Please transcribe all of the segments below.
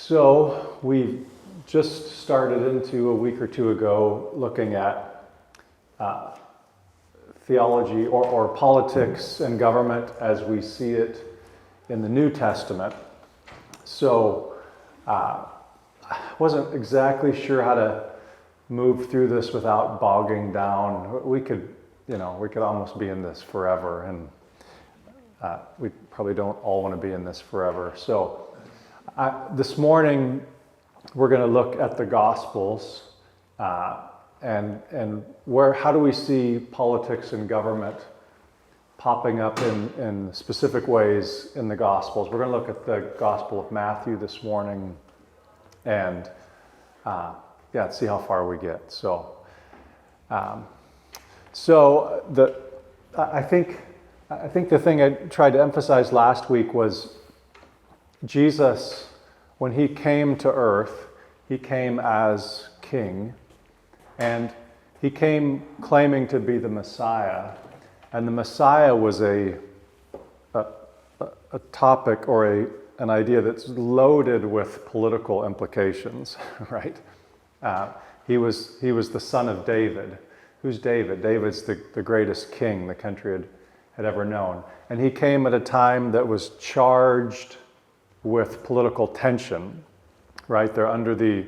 So we just started into a week or two ago looking at theology or politics and government as we see it in the New Testament. So I wasn't exactly sure how to move through this without bogging down. We could almost be in this forever, and we probably don't all want to be in this forever. So this morning we're going to look at the Gospels and how do we see politics and government popping up in specific ways in the Gospels. We're going to look at the Gospel of Matthew this morning and see how far we get. I think the thing I tried to emphasize last week was Jesus, when he came to earth, he came as king, and he came claiming to be the Messiah, and the Messiah was a topic or an idea that's loaded with political implications, right? He was the son of David. Who's David? David's the greatest king the country had ever known. And he came at a time that was charged with political tension, right? They're under the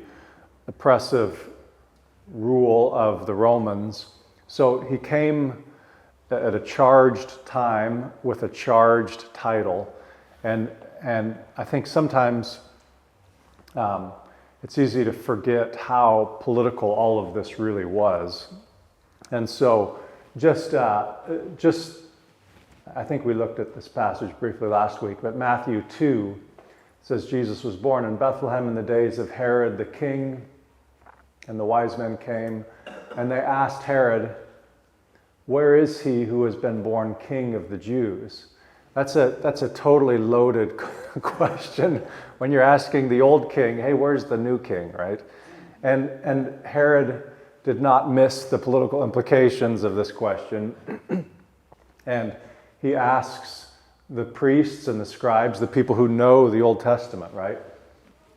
oppressive rule of the Romans. So he came at a charged time with a charged title. And I think sometimes it's easy to forget how political all of this really was. And so just I think we looked at this passage briefly last week, but Matthew 2 says Jesus was born in Bethlehem in the days of Herod the king, and the wise men came, and they asked Herod, "Where is he who has been born king of the Jews?" That's a totally loaded question when you're asking the old king, "Hey, where's the new king?" Right? And Herod did not miss the political implications of this question, and he asks the priests and the scribes, the people who know the Old Testament, right?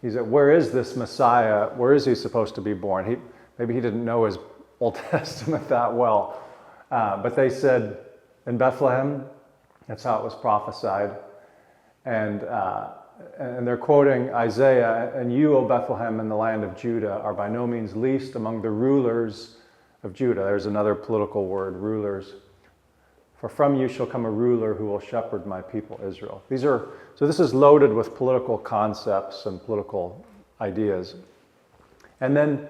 He said, "Where is this Messiah? Where is he supposed to be born?" Maybe he didn't know his Old Testament that well, but they said, "In Bethlehem." That's how it was prophesied. And they're quoting Isaiah, "And you, O Bethlehem, in the land of Judah, are by no means least among the rulers of Judah." There's another political word, rulers. "For from you shall come a ruler who will shepherd my people Israel." So this is loaded with political concepts and political ideas. And then,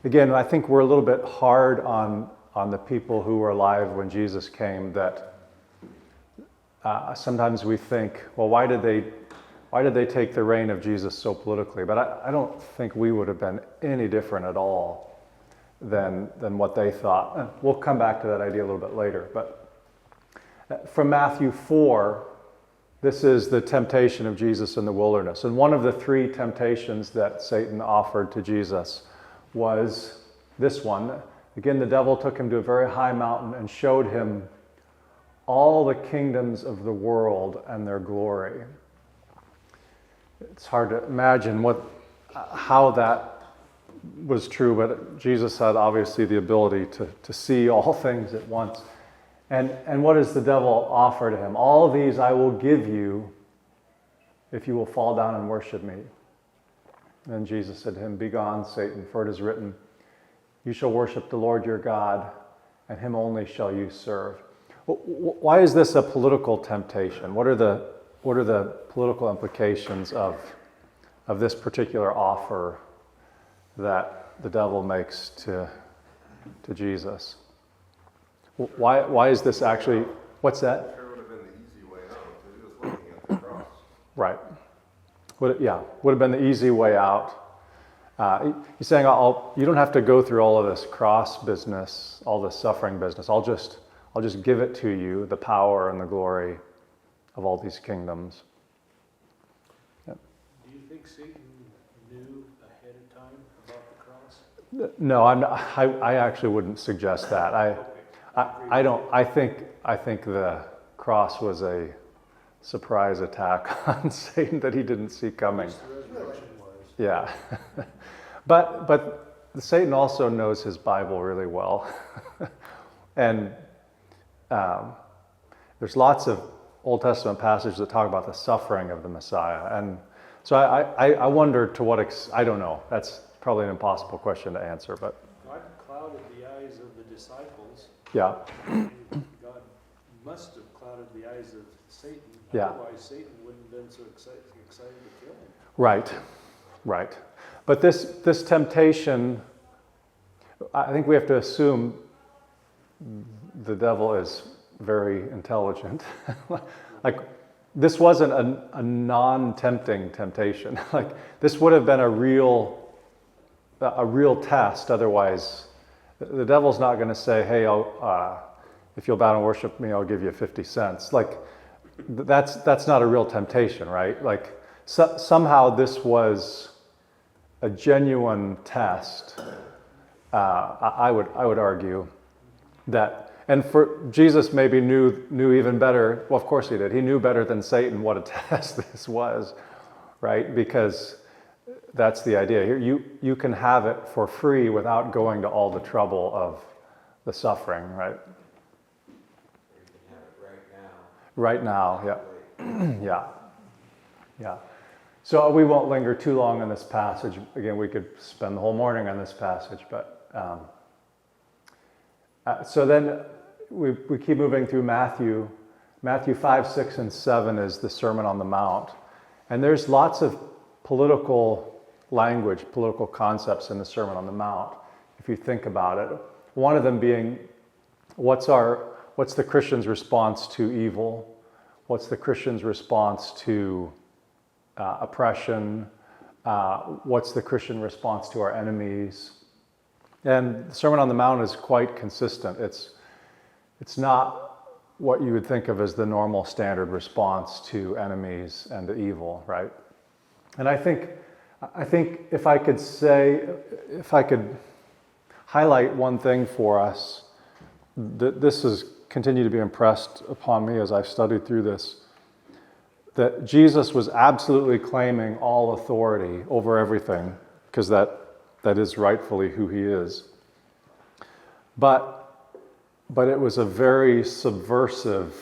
again, I think we're a little bit hard on the people who were alive when Jesus came, that sometimes we think, well, why did they take the reign of Jesus so politically? But I don't think we would have been any different at all than what they thought. We'll come back to that idea a little bit later. But from Matthew 4, this is the temptation of Jesus in the wilderness. And one of the three temptations that Satan offered to Jesus was this one. Again, the devil took him to a very high mountain and showed him all the kingdoms of the world and their glory. It's hard to imagine how that was true, but Jesus had obviously the ability to see all things at once. And what does the devil offer to him? "All these I will give you if you will fall down and worship me." And Jesus said to him, "Begone, Satan, for it is written, you shall worship the Lord your God, and him only shall you serve." Why is this a political temptation? What are the political implications of this particular offer that the devil makes to Jesus? Why is this actually? What's that? It would have been the easy way out. He was looking at the cross. Right. Would have been the easy way out. He's saying, you don't have to go through all of this cross business, all this suffering business. I'll just give it to you, the power and the glory of all these kingdoms. Do you think Satan knew ahead of time about the cross? No, I actually wouldn't suggest that. I don't. I think the cross was a surprise attack on Satan that he didn't see At coming. least the resurrection was. Yeah. But Satan also knows his Bible really well. And there's lots of Old Testament passages that talk about the suffering of the Messiah. And so I wonder to what I don't know. That's probably an impossible question to answer, but God clouded the eyes of the disciples. yeah. God must have clouded the eyes of Satan. Yeah. Otherwise, Satan wouldn't have been so excited to kill him. Right. But this temptation, I think we have to assume the devil is very intelligent. Like, this wasn't a non-tempting temptation. Like, this would have been a real test. Otherwise, the devil's not going to say, "Hey, if you'll bow and worship me, I'll give you 50 cents." Like, that's not a real temptation, right? Like, somehow this was a genuine test. I would argue that, and for Jesus maybe knew even better. Well, of course he did. He knew better than Satan what a test this was, right? Because that's the idea here. You can have it for free without going to all the trouble of the suffering, right? You can have it right now. Right now, yeah. Yeah. So we won't linger too long on this passage. Again, we could spend the whole morning on this passage, but so then we keep moving through Matthew. Matthew 5, 6, and 7 is the Sermon on the Mount. And there's lots of political language, political concepts in the Sermon on the Mount, if you think about it. One of them being, what's the Christian's response to evil? What's the Christian's response to oppression? What's the Christian response to our enemies? And the Sermon on the Mount is quite consistent. It's not what you would think of as the normal standard response to enemies and to evil, right? And I think if I could highlight one thing for us, this has continued to be impressed upon me as I've studied through this, that Jesus was absolutely claiming all authority over everything, because that is rightfully who he is. But it was a very subversive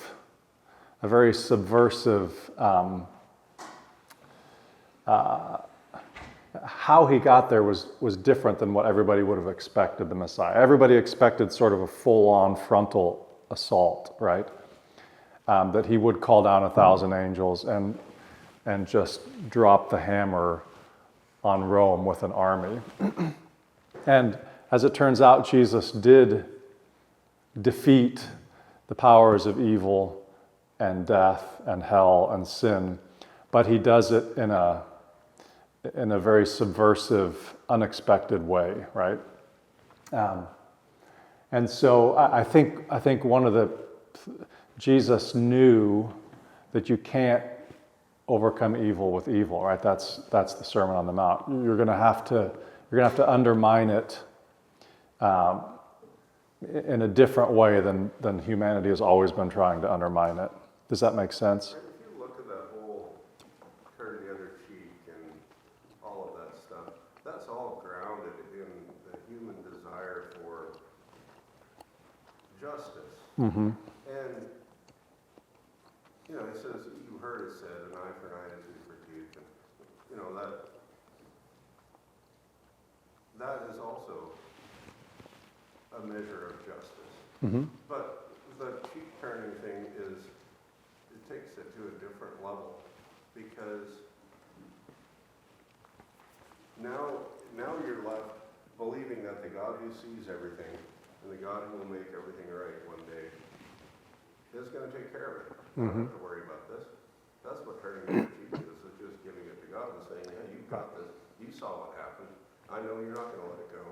how he got there was different than what everybody would have expected the Messiah. Everybody expected sort of a full-on frontal assault, right? That he would call down 1,000 angels and just drop the hammer on Rome with an army. And as it turns out, Jesus did defeat the powers of evil and death and hell and sin, but he does it in a very subversive, unexpected way, right? And so I think Jesus knew that you can't overcome evil with evil, right? That's the Sermon on the Mount. You're going to have to undermine it in a different way than humanity has always been trying to undermine it. Does that make sense? If you look at that whole turn the other cheek and all of that stuff, that's all grounded in the human desire for justice. Mm-hmm. And, it says, you heard it said, an eye for an eye and a tooth for a tooth. And, that is also a measure of justice. Mm-hmm. But the cheek turning thing it takes it to a different level, because now you're left believing that the God who sees everything and the God who will make everything right one day is going to take care of it. You don't have to worry about this. That's what turning the other cheek is just giving it to God and saying, yeah, you've got this. You saw what happened. I know you're not going to let it go.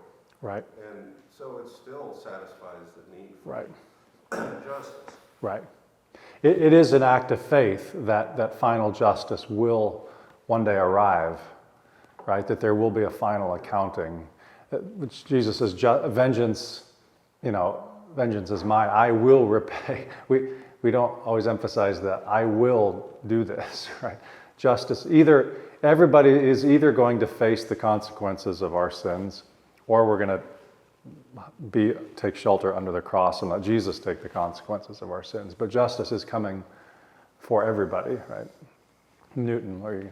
Right. And so it still satisfies the need for Right. justice. Right. It is an act of faith that final justice will one day arrive, right? That there will be a final accounting, which Jesus says, vengeance is mine. I will repay. We we don't always emphasize that I will do this, right? Justice, everybody is either going to face the consequences of our sins, or we're going to take shelter under the cross and let Jesus take the consequences of our sins. But justice is coming for everybody, right? Newton, where you?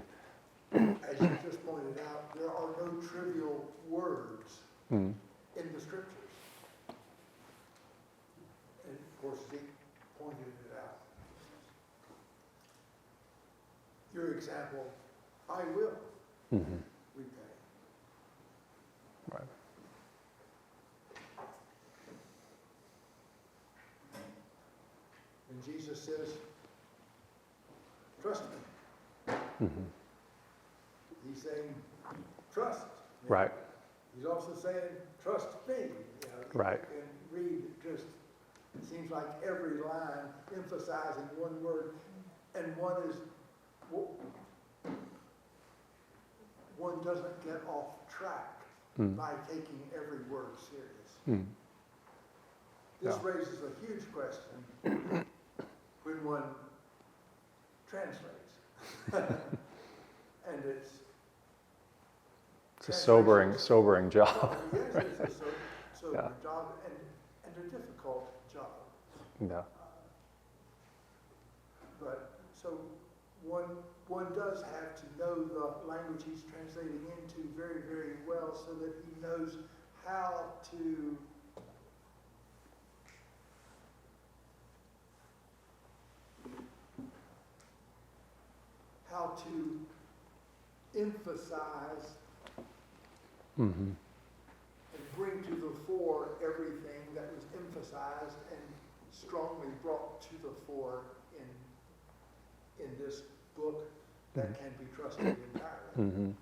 As you just pointed out, there are no trivial words in the scriptures. And of course, Zeke pointed it out. Your example, I will repay. Right. And Jesus says, trust me. He's saying, trust me. Right. He's also saying, trust me. You know, Right. You can read just, it seems like every line emphasizing one word, and one doesn't get off track by taking every word serious. This raises a huge question when one translates. And it's a sobering job. Yes, it's a sobering job and a difficult job. Yeah. But so one does have to know the language he's translating into very, very well so that he knows how to emphasize and bring to the fore everything that was emphasized and strongly brought to the fore in this book that can be trusted entirely.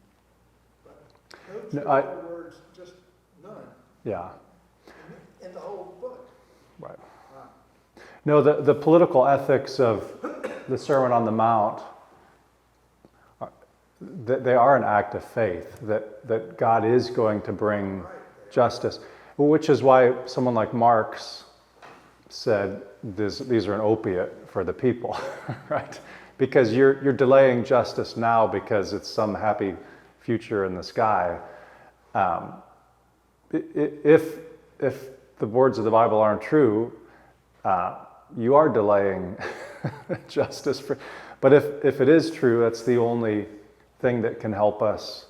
But no trivial words, just none. Yeah. In the whole book. Right. No, the political ethics of the Sermon on the Mount, they are an act of faith, that God is going to bring justice, which is why someone like Marx said these are an opiate for the people, right? Because you're delaying justice now because it's some happy future in the sky. If the words of the Bible aren't true, you are delaying justice. But if it is true, that's the only thing that can help us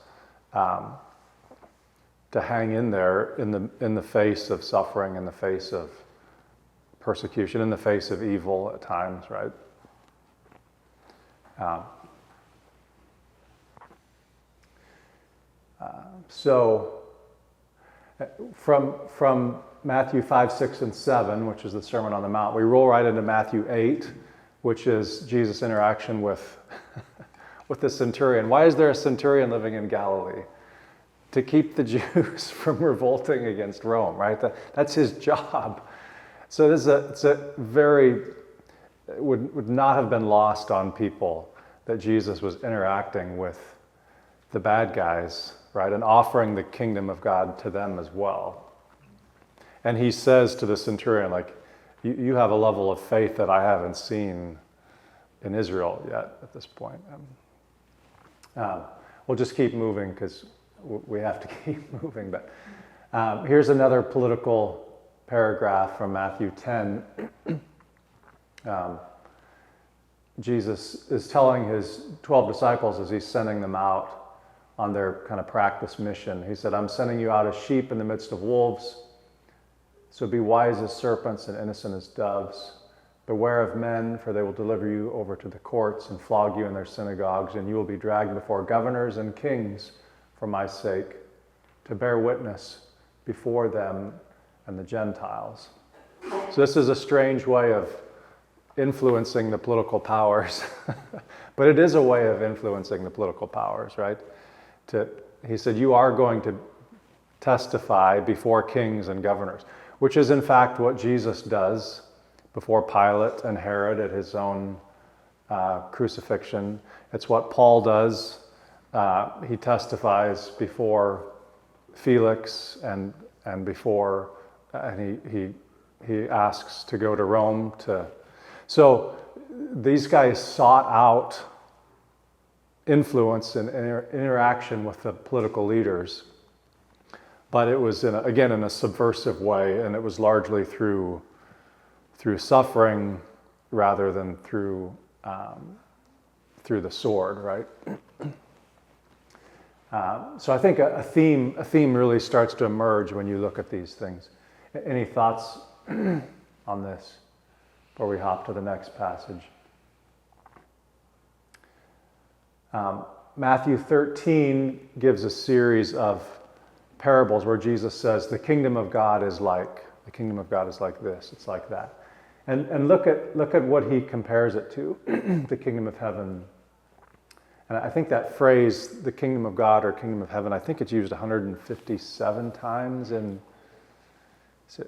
to hang in there in the face of suffering, in the face of persecution, in the face of evil at times, right? So from Matthew 5, 6, and 7, which is the Sermon on the Mount, we roll right into Matthew 8, which is Jesus' interaction with the centurion. Why is there a centurion living in Galilee? To keep the Jews from revolting against Rome, right? That's his job. So it's a very, would not have been lost on people that Jesus was interacting with the bad guys, right? And offering the kingdom of God to them as well. And he says to the centurion, like, you have a level of faith that I haven't seen in Israel yet at this point. We'll just keep moving because we have to keep moving. But here's another political paragraph from Matthew 10. Jesus is telling his 12 disciples as he's sending them out on their kind of practice mission. He said, I'm sending you out as sheep in the midst of wolves. So be wise as serpents and innocent as doves. Beware of men, for they will deliver you over to the courts and flog you in their synagogues, and you will be dragged before governors and kings for my sake, to bear witness before them and the Gentiles. So this is a strange way of influencing the political powers, but it is a way of influencing the political powers, right? He said, you are going to testify before kings and governors, which is in fact what Jesus does before Pilate and Herod at his own crucifixion. It's what Paul does. He testifies before Felix and he asks to go to Rome to. So these guys sought out influence and interaction with the political leaders, but it was again in a subversive way, and it was largely through suffering rather than through the sword, right? So I think a theme really starts to emerge when you look at these things. Any thoughts on this before we hop to the next passage? Matthew 13 gives a series of parables where Jesus says, the kingdom of God is like this, it's like that. And look at what he compares it to, the kingdom of heaven. And I think that phrase, the kingdom of God or kingdom of heaven, I think it's used 157 times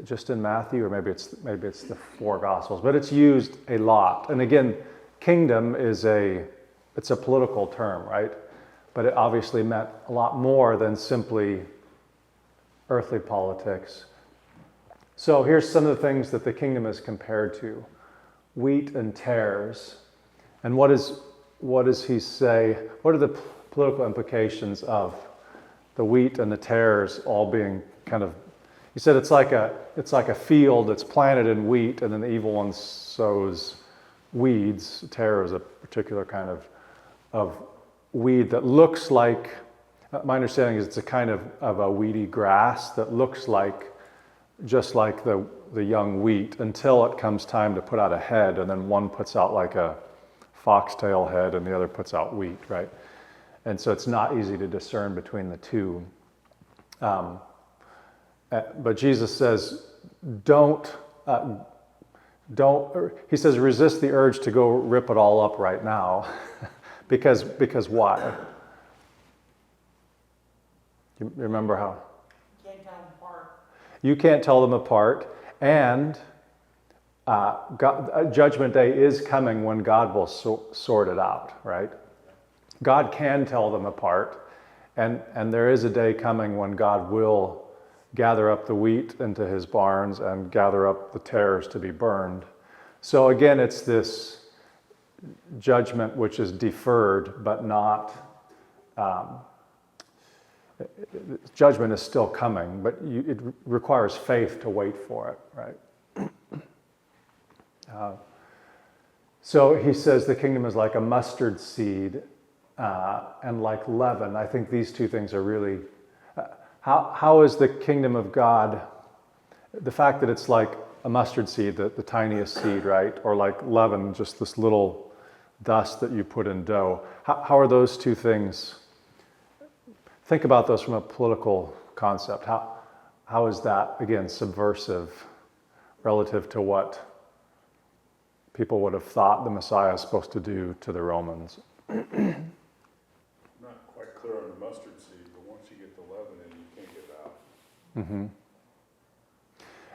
just in Matthew, or maybe it's the 4 Gospels, but it's used a lot. And again, kingdom it's a political term, right? But it obviously meant a lot more than simply earthly politics. So here's some of the things that the kingdom is compared to: wheat and tares. And what does he say? What are the political implications of the wheat and the tares all being kind of? He said it's like a field that's planted in wheat, and then the evil one sows weeds. Tare is a particular kind of weed that looks like. My understanding is it's a kind of a weedy grass that looks just like the young wheat until it comes time to put out a head, and then one puts out like a foxtail head and the other puts out wheat, right? And so it's not easy to discern between the two. But Jesus says, he says, resist the urge to go rip it all up right now. because why? You remember how? Can't tell them apart. You can't tell them apart, and Judgment Day is coming when God will sort it out, right? God can tell them apart, and there is a day coming when God will gather up the wheat into his barns and gather up the tares to be burned. So again, it's this judgment which is deferred, but not... judgment is still coming, but it requires faith to wait for it, right? So he says the kingdom is like a mustard seed and like leaven. I think these two things are really... How is the kingdom of God, the fact that it's like a mustard seed, the tiniest seed, right? Or like leaven, just this little dust that you put in dough. How are those two things? Think about those from a political concept. How is that, again, subversive relative to what people would have thought the Messiah is supposed to do to the Romans? Not quite clear on the mustard seed, but once you get the leaven in, you can't get out. Mm-hmm.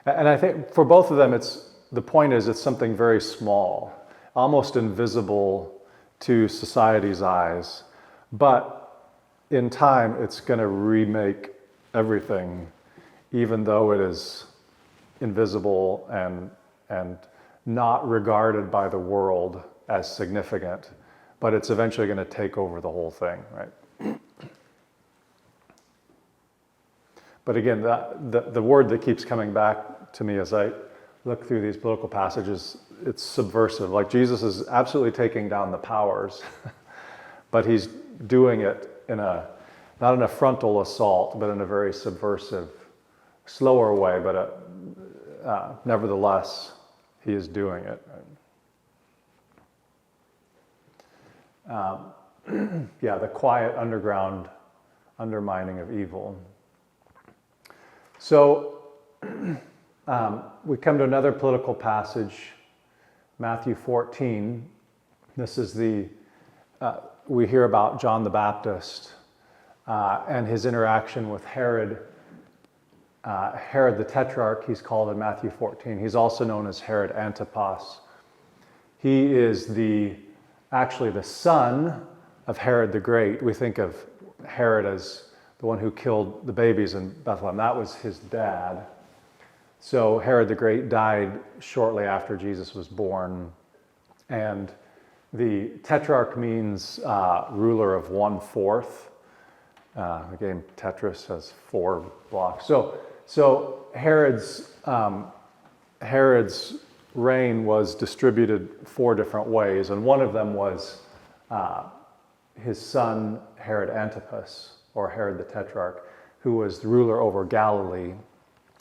And I think for both of them, the point is it's something very small, almost invisible to society's eyes, but in time, it's going to remake everything, even though it is invisible and not regarded by the world as significant. But it's eventually going to take over the whole thing, right? But again, the word that keeps coming back to me as I look through these political passages, it's subversive. Like Jesus is absolutely taking down the powers, but he's doing it not in a frontal assault, but in a very subversive, slower way, but nevertheless, he is doing it. The quiet underground undermining of evil. So we come to another political passage, Matthew 14. This is we hear about John the Baptist and his interaction with Herod. Herod the Tetrarch, he's called in Matthew 14. He's also known as Herod Antipas. He is actually the son of Herod the Great. We think of Herod as the one who killed the babies in Bethlehem. That was his dad. So Herod the Great died shortly after Jesus was born. And the tetrarch means ruler of 1/4. The game Tetris has 4 blocks. So Herod's reign was distributed 4 different ways, and one of them was his son Herod Antipas, or Herod the Tetrarch, who was the ruler over Galilee.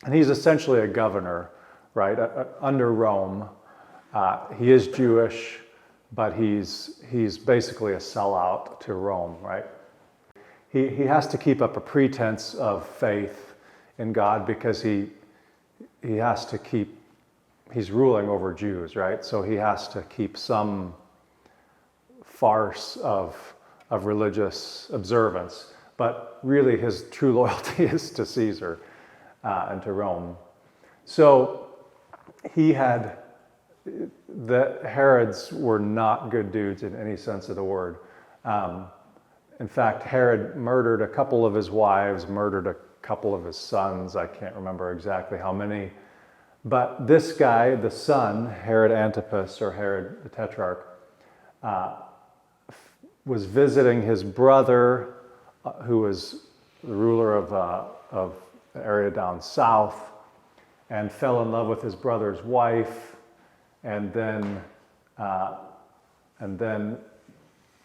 And he's essentially a governor, right, under Rome. He is Jewish, but he's basically a sellout to Rome, right? He has to keep up a pretense of faith in God because he's ruling over Jews, right? So he has to keep some farce of religious observance. But really his true loyalty is to Caesar and to Rome. So the Herods were not good dudes in any sense of the word. In fact, Herod murdered a couple of his wives, murdered a couple of his sons. I can't remember exactly how many. But this guy, the son, Herod Antipas, or Herod the Tetrarch, was visiting his brother, who was the ruler of the area down south, and fell in love with his brother's wife, and then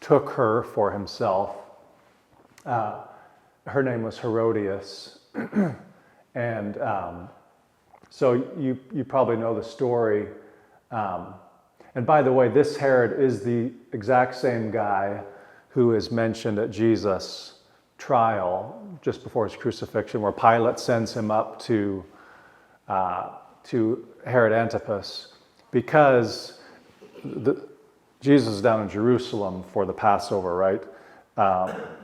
took her for himself. Her name was Herodias, and so you probably know the story. And by the way, this Herod is the exact same guy who is mentioned at Jesus' trial just before his crucifixion, where Pilate sends him up to Herod Antipas because Jesus is down in Jerusalem for the Passover, right?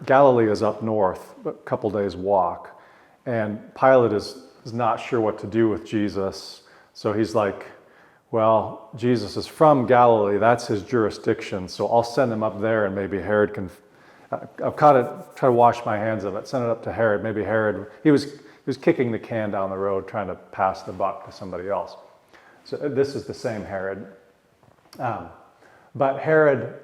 Galilee is up north, a couple days walk, and Pilate is not sure what to do with Jesus. So he's like, well, Jesus is from Galilee, that's his jurisdiction, so I'll send him up there and maybe Herod can, I've try to wash my hands of it, send it up to Herod, maybe Herod, he was kicking the can down the road trying to pass the buck to somebody else. So this is the same Herod. But Herod,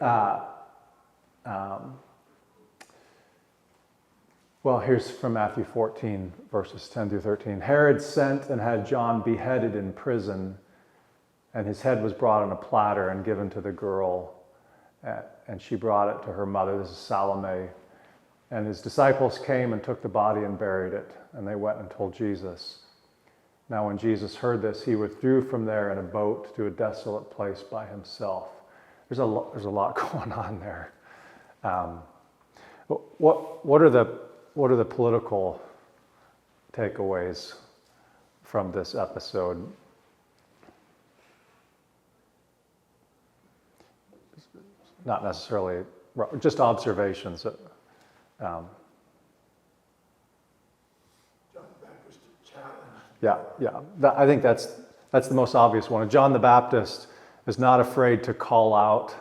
well, here's from Matthew 14, verses 10 through 13. Herod sent and had John beheaded in prison, and his head was brought on a platter and given to the girl, and she brought it to her mother. This is Salome. And his disciples came and took the body and buried it, and they went and told Jesus. Now when Jesus heard this, he withdrew from there in a boat to a desolate place by himself. There's a lot going on there. What are the political takeaways from this episode? Not necessarily, just observations. John the Baptist challenged. Yeah. I think that's the most obvious one. John the Baptist is not afraid to call out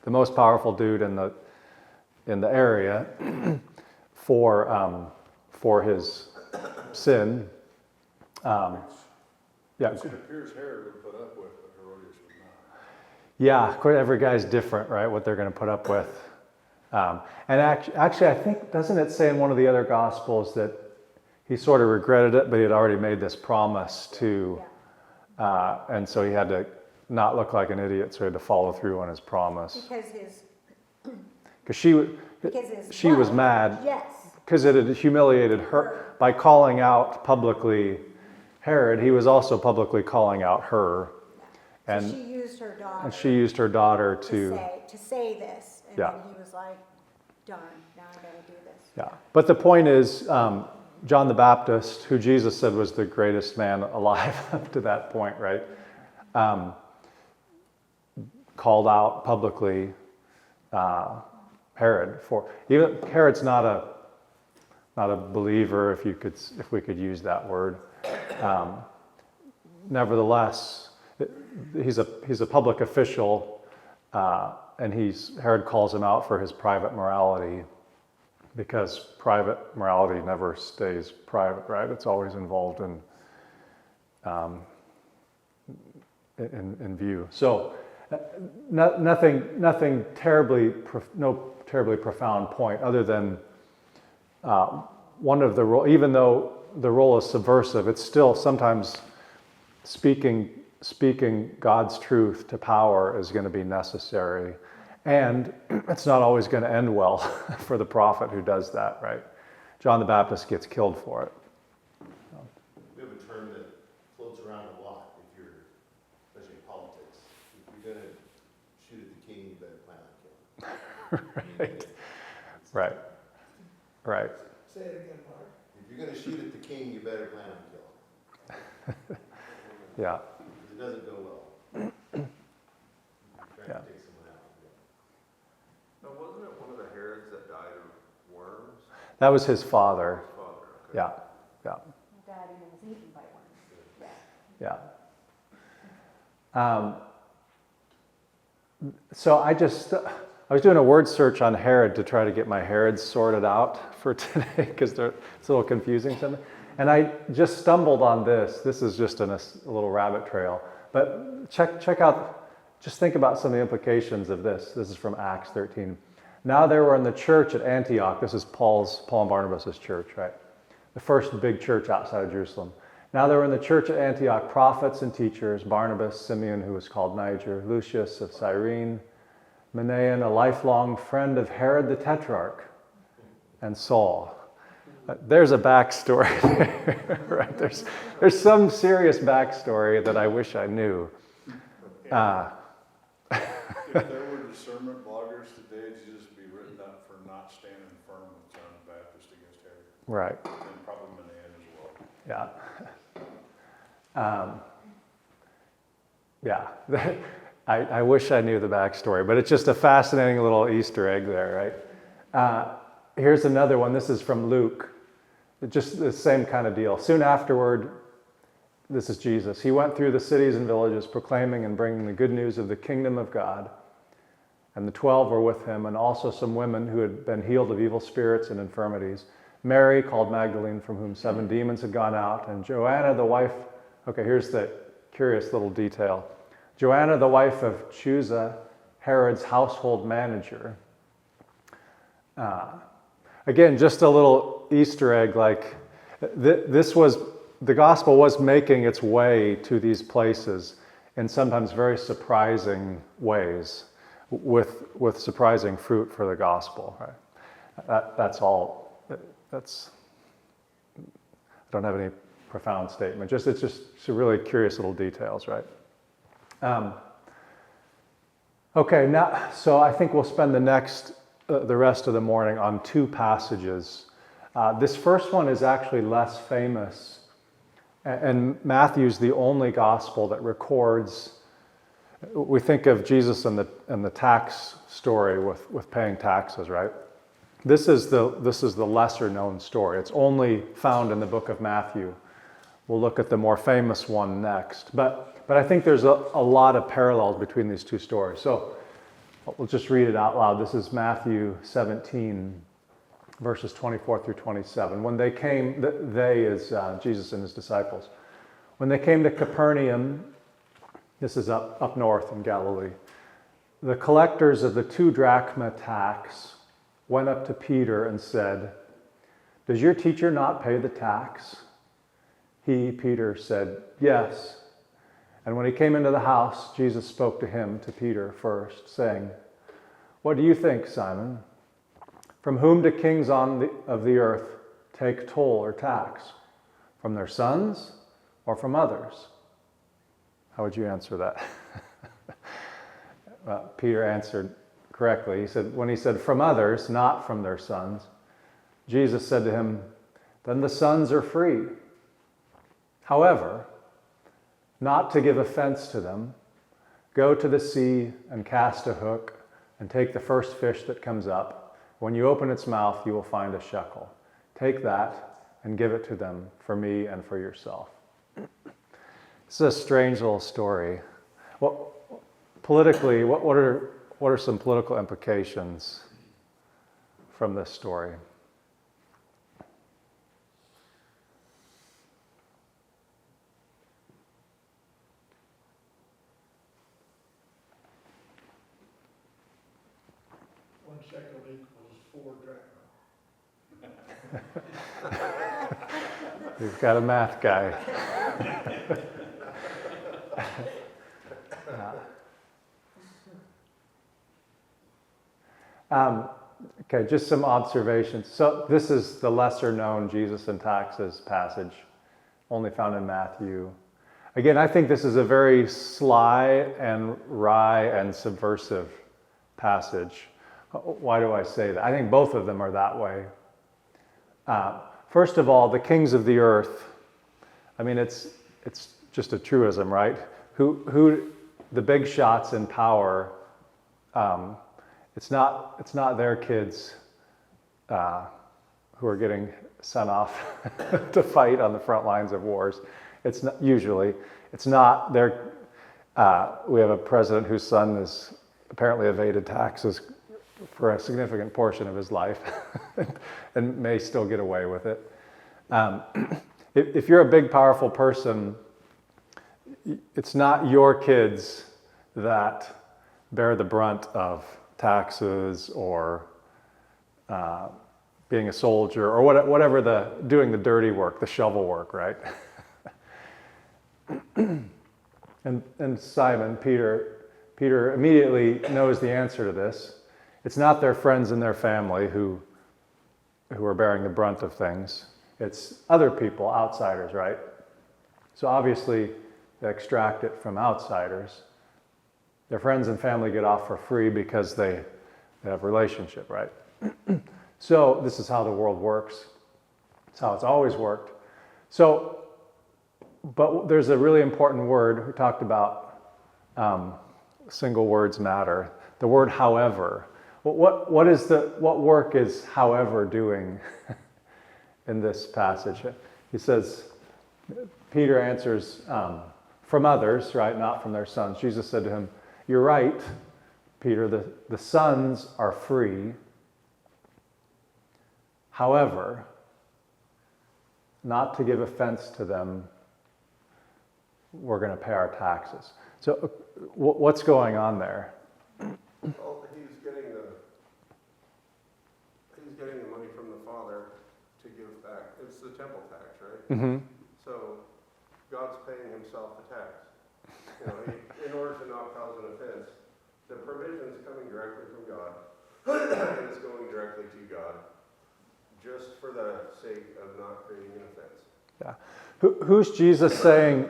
the most powerful dude in the area for his sin. It appears Herod would put up with, but Herodias would not. Yeah, every guy's different, right? What they're going to put up with. And actually, I think, doesn't it say in one of the other Gospels that he sort of regretted it, but he had already made this promise to, and so he had to not look like an idiot, so he had to follow through on his promise. Because she was mad. Yes. Because it had humiliated her by calling out publicly Herod. He was also publicly calling out her, and so she used her daughter. And she used her daughter to say this, and Yeah. then he was like, "Darn, now I gotta do this." Yeah, but the point is, John the Baptist, who Jesus said was the greatest man alive up to that point, right? Called out publicly Herod for even Herod's not a believer, if we could use that word. Nevertheless, he's a public official, and Herod calls him out for his private morality, because private morality never stays private, right? It's always involved in view. So, nothing terribly, no terribly profound point other than one of the role, even though the role is subversive, it's still sometimes speaking God's truth to power is going to be necessary. And it's not always going to end well for the prophet who does that, right? John the Baptist gets killed for it. We have a term that floats around a lot if you're, especially in politics. If you're going to shoot at the king, you better plan on killing him. Right. Say it again, Mark. If you're going to shoot at the king, you better plan on killing him. Yeah. It doesn't go well. You're trying Yeah. to take someone out. Now, wasn't it one of the Herods that died of worms? That was his father. His father, okay. Yeah. Died and was eaten by one. Yeah. So I was doing a word search on Herod to try to get my Herods sorted out for today because it's a little confusing to me. And I just stumbled on this. This is just a little rabbit trail. But check out, just think about some of the implications of this. This is from Acts 13. Now there were in the church at Antioch, this is Paul and Barnabas' church, right? The first big church outside of Jerusalem. Now there were in the church at Antioch prophets and teachers, Barnabas, Simeon, who was called Niger, Lucius of Cyrene, Manaen, a lifelong friend of Herod the Tetrarch, and Saul. There's a backstory there, right? There's some serious backstory that I wish I knew. If there were discernment bloggers today, Jesus would be written up for not standing firm with John the Baptist against Herod. Right. And probably Manaen as well. Yeah. I wish I knew the backstory, but it's just a fascinating little Easter egg there, right? Here's another one. This is from Luke. Just the same kind of deal. Soon afterward, this is Jesus. He went through the cities and villages, proclaiming and bringing the good news of the kingdom of God. And the 12 were with him, and also some women who had been healed of evil spirits and infirmities. Mary, called Magdalene, from whom 7 demons had gone out, and Joanna, the wife... Okay, here's the curious little detail. Joanna, the wife of Chuza, Herod's household manager. Again, just a little Easter egg, like the gospel was making its way to these places in sometimes very surprising ways, with surprising fruit for the gospel. Right? That's all. I don't have any profound statement. It's just some really curious little details, right? Okay, now, so I think we'll spend the rest of the morning on 2 passages. This first one is actually less famous, and Matthew's the only gospel that records. We think of Jesus and the tax story with paying taxes, right? This is the lesser known story. It's only found in the book of Matthew. We'll look at the more famous one next, but I think there's a lot of parallels between these 2 stories. So we'll just read it out loud. This is Matthew 17, verses 24 through 27. When they came, they is Jesus and his disciples. When they came to Capernaum, this is up north in Galilee, the collectors of the 2 drachma tax went up to Peter and said, "Does your teacher not pay the tax?" He, Peter, said, "Yes." And when he came into the house, Jesus spoke to Peter first, saying, "What do you think, Simon? From whom do kings of the earth take toll or tax? From their sons or from others?" How would you answer that? Well, Peter answered correctly. When he said, "From others, not from their sons," Jesus said to him, "Then the sons are free. However, not to give offense to them, go to the sea and cast a hook and take the first fish that comes up. When you open its mouth, you will find a shekel. Take that and give it to them for me and for yourself." This is a strange little story. Well, politically, what are some political implications from this story? We've got a math guy. Okay, just some observations. So this is the lesser known Jesus and taxes passage, only found in Matthew. Again, I think this is a very sly and wry and subversive passage. Why do I say that? I think both of them are that way. First of all, the kings of the earth. I mean, it's just a truism, right? Who the big shots in power. It's not their kids who are getting sent off to fight on the front lines of wars. It's not, usually. It's not their. We have a president whose son has apparently evaded taxes for a significant portion of his life, and may still get away with it. If you're a big, powerful person, it's not your kids that bear the brunt of taxes or being a soldier or whatever doing the dirty work, the shovel work, right? and Simon, Peter immediately knows the answer to this. It's not their friends and their family who are bearing the brunt of things. It's other people, outsiders, right? So obviously they extract it from outsiders. Their friends and family get off for free because they have a relationship, right? So this is how the world works. It's how it's always worked. So, but there's a really important word. We talked about single words matter. The word however. What work is however doing in this passage? He says, Peter answers from others, right? Not from their sons. Jesus said to him, "You're right, Peter, the sons are free. However, not to give offense to them, we're going to pay our taxes." So what's going on there? Well, he's getting the money from the Father to give back. It's the temple tax, right? Mm-hmm. So God's paying himself the tax. You know, in order to not cause an offense, the provision is coming directly from God, and it's going directly to God, just for the sake of not creating an offense. Yeah. Who's Jesus saying?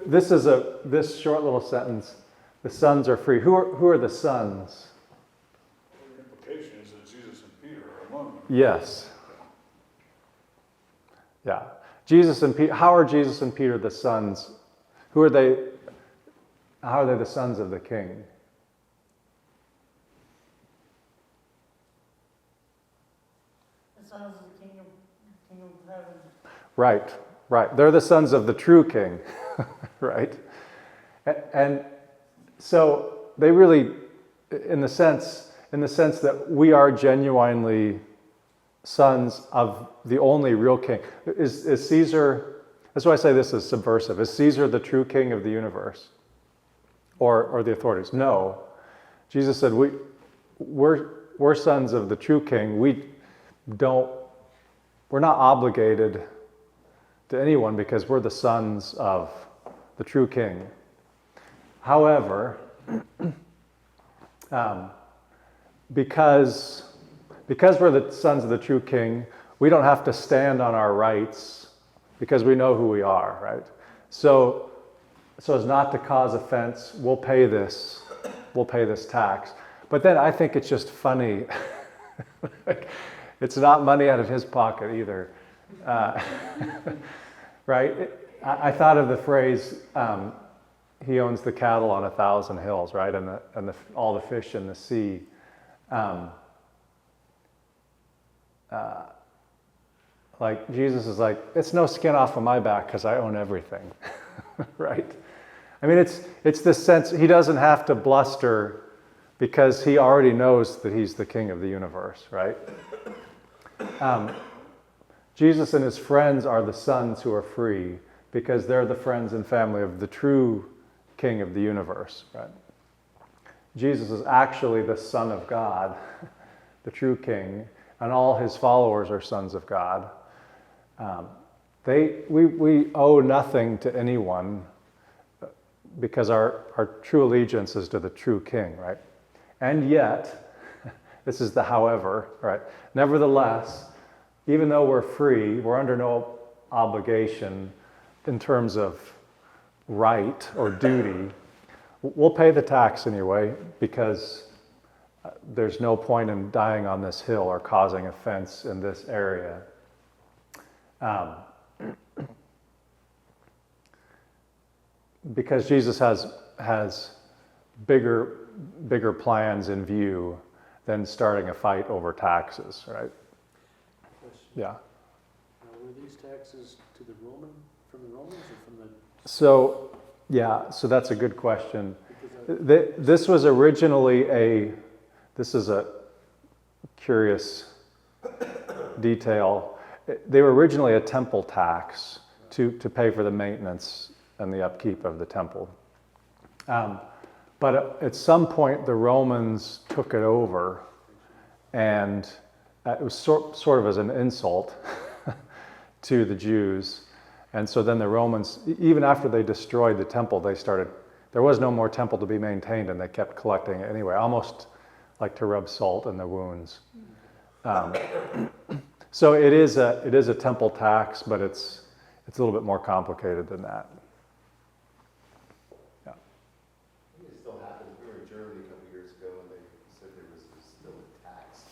This short little sentence. The sons are free. Who are the sons? Well, the implication is that Jesus and Peter are among them. Yes. Yeah. Jesus and Peter. How are Jesus and Peter the sons? Who are they? How are they the sons of the King? The sons of the King of heaven. Right. They're the sons of the true King, right? And so they really, in the sense that we are genuinely sons of the only real King. Is Caesar? That's why I say this is subversive. Is Caesar the true king of the universe, or the authorities? No. Jesus said we're sons of the true King. We're not obligated to anyone because we're the sons of the true King. However, because we're the sons of the true King, we don't have to stand on our rights because we know who we are, right? So as not to cause offense, we'll pay this tax. But then I think it's just funny. It's not money out of his pocket either. Right? I thought of the phrase, he owns the cattle on 1,000 hills, right? And all the fish in the sea. Like Jesus is like, it's no skin off of my back because I own everything, right? I mean, it's this sense, he doesn't have to bluster because he already knows that he's the king of the universe, right? Jesus and his friends are the sons who are free because they're the friends and family of the true king of the universe, right? Jesus is actually the Son of God, the true king. and all his followers are sons of God. We owe nothing to anyone because our true allegiance is to the true king, right? And yet, this is the however, right? Nevertheless, even though we're free, we're under no obligation in terms of right or duty. We'll pay the tax anyway because there's no point in dying on this hill or causing offense in this area. Because Jesus has bigger plans in view than starting a fight over taxes, right? Question. Yeah. Now, were these taxes to the from the Romans or from the? So that's a good question. Because This was originally this is a curious detail. They were originally a temple tax to pay for the maintenance and the upkeep of the temple. But at some point, the Romans took it over, and it was sort of as an insult to the Jews. And so then the Romans, even after they destroyed the temple, there was no more temple to be maintained, and they kept collecting it anyway, almost like to rub salt in the wounds. So it is a temple tax, but it's a little bit more complicated than that. Yeah. I think it still happens. We were in Germany a couple years ago, and they said there was still a tax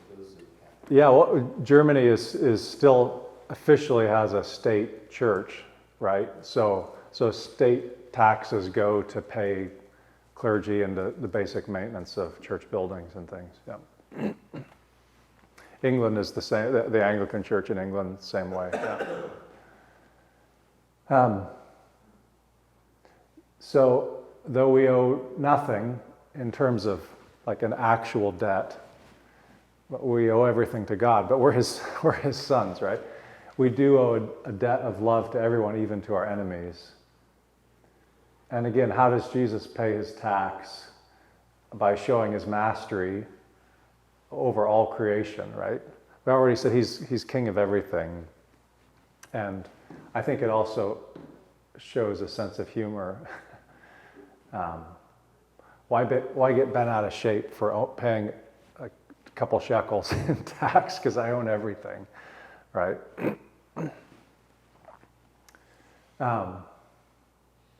for those who have. Yeah, well, Germany is still officially has a state church, right? So state taxes go to pay clergy and the basic maintenance of church buildings and things. Yeah. England is the same. The Anglican Church in England, same way. Yeah. So though we owe nothing in terms of like an actual debt, we owe everything to God. But we're His sons, right? We do owe a debt of love to everyone, even to our enemies. And again, how does Jesus pay his tax? By showing his mastery over all creation, right? We already said he's king of everything. And I think it also shows a sense of humor. Why get bent out of shape for paying a couple shekels in tax because I own everything, right?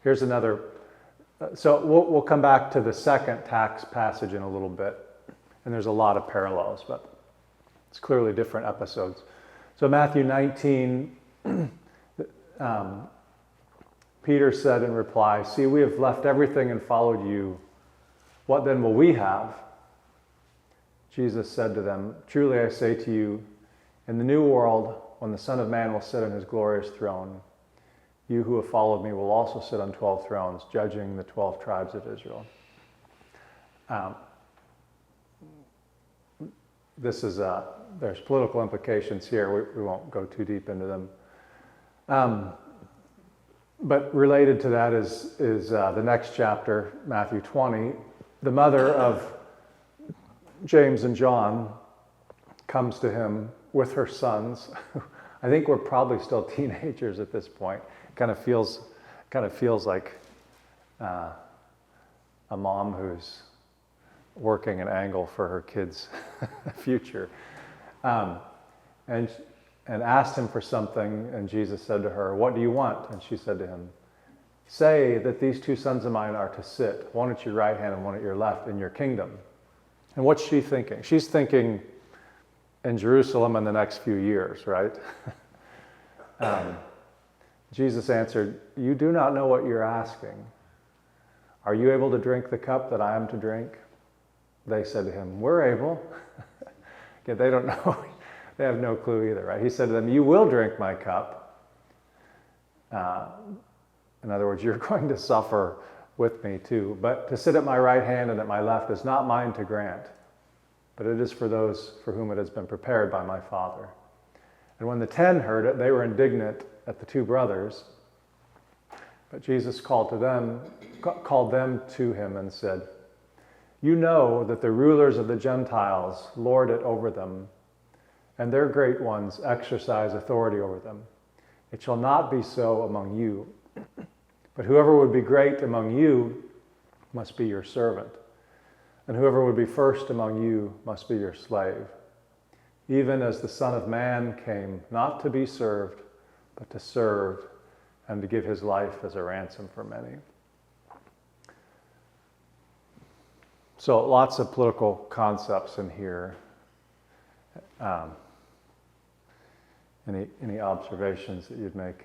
Here's another. So we'll come back to the second tax passage in a little bit, and there's a lot of parallels, but it's clearly different episodes. So Matthew 19, Peter said in reply, "See, we have left everything and followed you. What then will we have?" Jesus said to them, "Truly I say to you, in the new world, when the Son of Man will sit on his glorious throne, you who have followed me will also sit on 12 thrones, judging the 12 tribes of Israel." There's political implications here. We won't go too deep into them. But related to that is the next chapter, Matthew 20. The mother of James and John comes to him with her sons. I think we're probably still teenagers at this point. Kind of feels like a mom who's working an angle for her kids' future, and asked him for something. And Jesus said to her, "What do you want?" And she said to him, "Say that these two sons of mine are to sit, one at your right hand and one at your left, in your kingdom." And what's she thinking? She's thinking in Jerusalem in the next few years, right? Jesus answered, "You do not know what you're asking. Are you able to drink the cup that I am to drink?" They said to him, "We're able." Okay, they don't know. They have no clue either, right? He said to them, "You will drink my cup." In other words, you're going to suffer with me too. But to sit at my right hand and at my left is not mine to grant, but it is for those for whom it has been prepared by my Father. And when the 10 heard it, they were indignant at the two brothers. But Jesus called them to him and said, "You know that the rulers of the Gentiles lord it over them, and their great ones exercise authority over them. It shall not be so among you. But whoever would be great among you must be your servant, and whoever would be first among you must be your slave. Even as the Son of Man came not to be served, but to serve, and to give his life as a ransom for many. So lots of political concepts in here. Any observations that you'd make?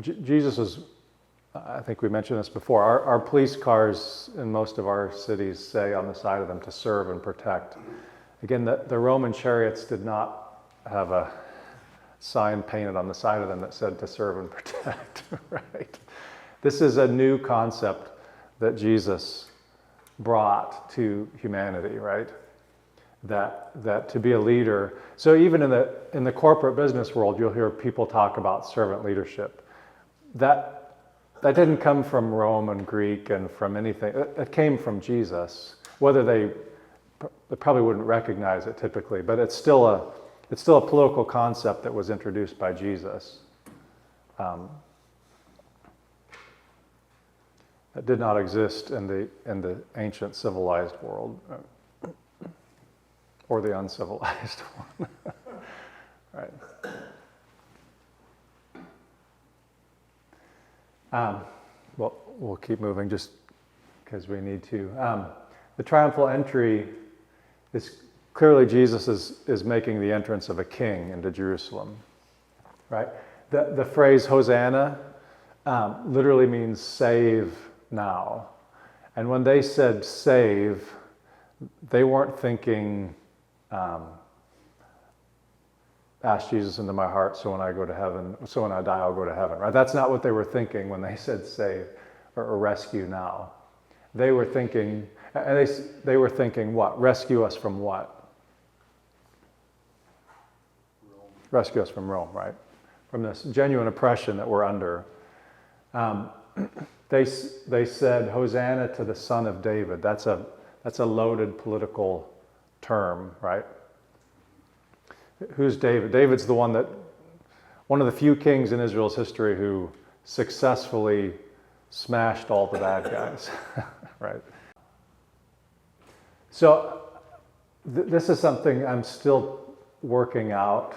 Jesus is, I think we mentioned this before, our police cars in most of our cities say on the side of them to serve and protect. Again, the Roman chariots did not have a sign painted on the side of them that said to serve and protect, right? This is a new concept that Jesus brought to humanity, right? That to be a leader. So even in the corporate business world, you'll hear people talk about servant leadership. That didn't come from Rome and Greek and from anything. It came from Jesus. Whether they probably wouldn't recognize it typically, but it's still a political concept that was introduced by Jesus. That did not exist in the ancient civilized world, or the uncivilized one. Right. Well, we'll keep moving just because we need to. The triumphal entry is clearly Jesus is making the entrance of a king into Jerusalem, right? The phrase Hosanna literally means save now. And when they said save, they weren't thinking, ask Jesus into my heart so when I go to heaven, so when I die I'll go to heaven, right? That's not what they were thinking when they said save or rescue now. They were thinking, and they were thinking what? Rescue us from what? Rome. Rescue us from Rome, right? From this genuine oppression that we're under. They said, Hosanna to the Son of David. That's a loaded political term, right? Who's David? David's one of the few kings in Israel's history who successfully smashed all the bad guys, right? So this is something I'm still working out,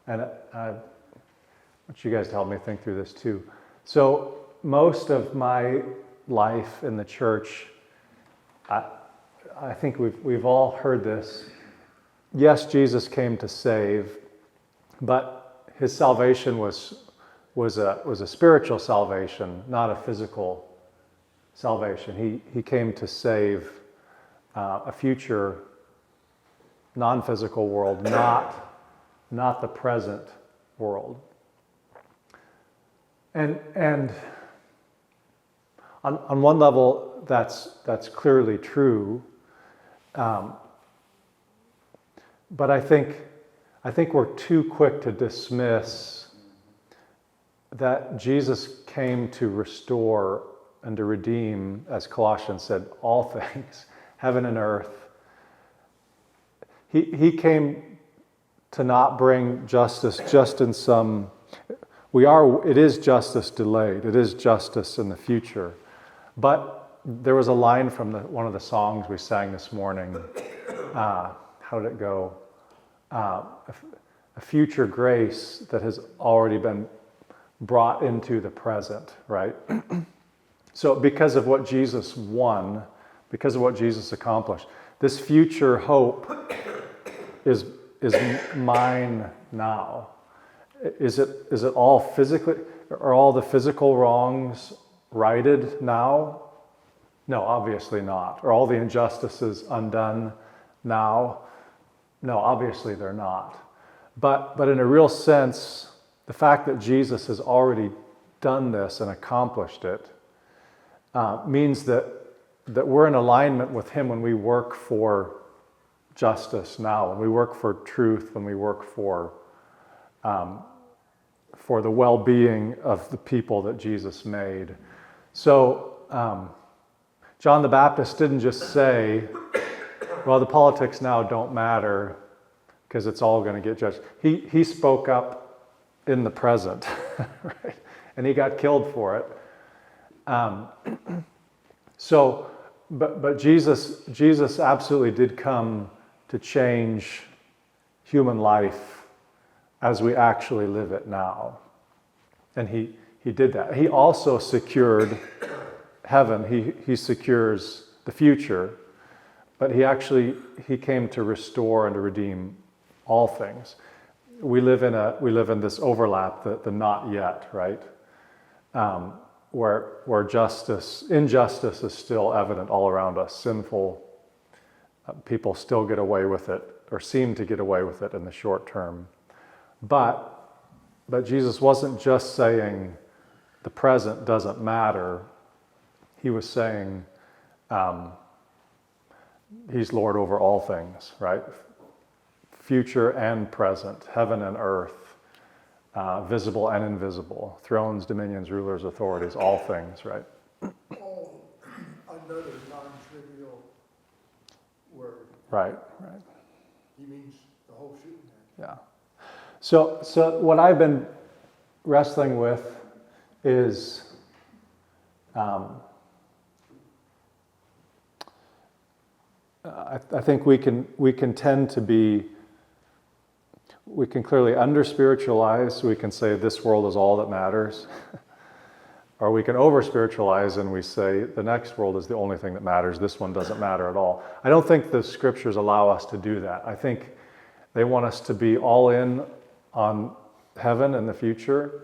and I want you guys to help me think through this too. So most of my life in the church, I think we've all heard this. Yes, Jesus came to save, but his salvation was a spiritual salvation, not a physical salvation. He came to save a future non-physical world, not the present world. And on one level, that's clearly true. But I think we're too quick to dismiss that Jesus came to restore and to redeem, as Colossians said, all things, heaven and earth. He came to not bring justice just in some. It is justice delayed. It is justice in the future. But there was a line from one of the songs we sang this morning. How did it go? A future grace that has already been brought into the present, right? So because of what Jesus won, because of what Jesus accomplished, this future hope is mine now. Is it all physically, are all the physical wrongs righted now? No, obviously not. Are all the injustices undone now? No, obviously they're not. But in a real sense, the fact that Jesus has already done this and accomplished it means that we're in alignment with him when we work for justice now, when we work for truth, when we work for for the well-being of the people that Jesus made. So John the Baptist didn't just say, well, the politics now don't matter because it's all going to get judged. He spoke up in the present, right? And he got killed for it. But Jesus absolutely did come to change human life as we actually live it now. And he did that. He also secured heaven. He secures the future. But he came to restore and to redeem all things. We live in this overlap, the not yet, right? Where injustice is still evident all around us. Sinful people still get away with it, or seem to get away with it in the short term. But Jesus wasn't just saying the present doesn't matter. He was saying he's Lord over all things, right? Future and present, heaven and earth, visible and invisible, thrones, dominions, rulers, authorities, all things, right? All another non-trivial word. Right. He means the whole shooting match. Yeah. So what I've been wrestling with is I think we can tend to be, we can clearly under-spiritualize, we can say this world is all that matters. Or we can over-spiritualize and we say the next world is the only thing that matters, this one doesn't matter at all. I don't think the scriptures allow us to do that. I think they want us to be all in on heaven and the future,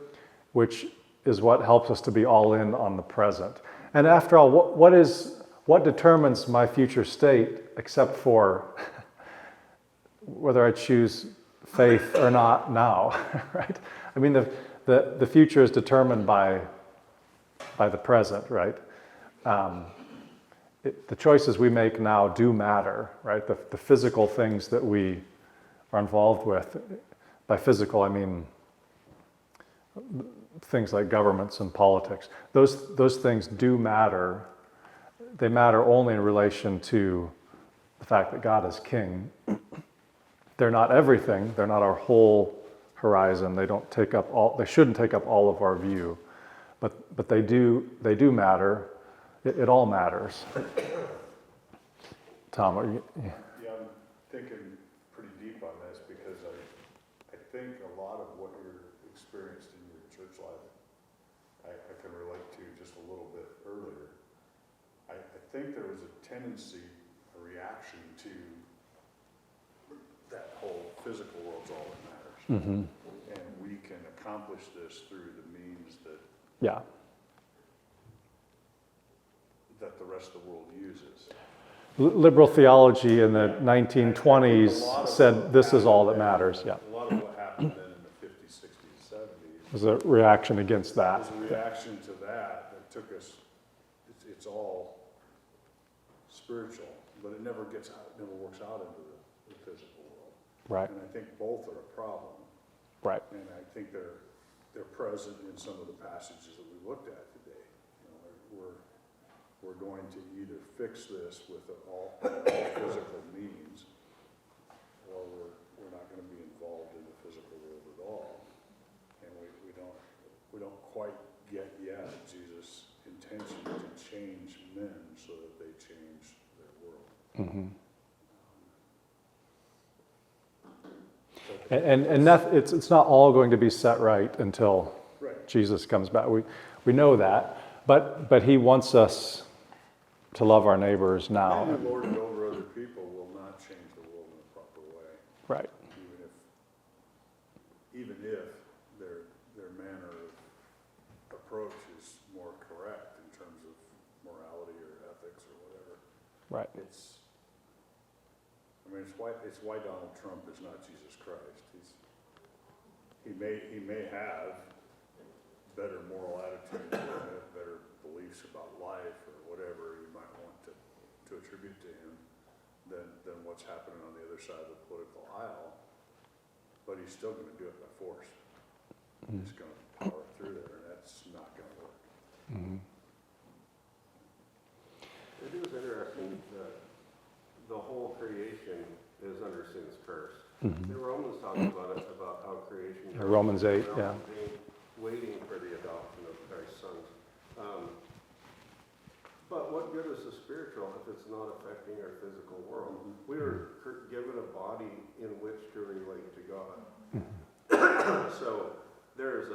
which is what helps us to be all in on the present. And after all, what determines my future state except for whether I choose faith or not now, right? I mean, the future is determined by the present, right? The choices we make now do matter, right? The physical things that we are involved with. By physical, I mean things like governments and politics. Those things do matter. They matter only in relation to the fact that God is king. They're not everything. They're not our whole horizon. They shouldn't take up all of our view. But they do matter. It all matters. Tom, are you? Yeah, I'm thinking pretty deep on this because I think a lot of what you're experienced in your church life, I can relate to just a little bit earlier. I think there was a tendency, a reaction to that whole physical world's all that matters. Mm-hmm. And we can accomplish this through the means that Yeah. the rest of the world uses. Liberal theology in the 1920s said this is all that matters. Yeah. A lot of what happened then in the 50s, 60s, 70s It was a reaction against that. was a reaction to that took us, it's all spiritual, but it never gets out, it never works out into the physical world. Right. And I think both are a problem. Right. And I think they're present in some of the passages that we looked at today. We're going to either fix this with all physical means, or we're not going to be involved in the physical world at all. And we don't quite get yet Jesus' intention to change men so that they change their world. Mm-hmm. And it's not all going to be set right until Jesus comes back. We know that, but he wants us to love our neighbors now. Men who lord it over other people will not change the world in a proper way. Right. Even if their manner of approach is more correct in terms of morality or ethics or whatever. Right. It's why Donald Trump is not Jesus Christ. He may have better moral attitudes, or better beliefs about life or whatever you might want to attribute to him than what's happening on the other side of the political aisle, but he's still going to do it by force. is going to power through there, and that's not going to work. It is interesting that the whole creation is under sin's curse. The Romans talk about it, about how creation. Romans 8, yeah. Waiting for the adoption of Christ's sons. But what good is the spiritual if it's not affecting our physical world? We are given a body in which to relate to God. So there's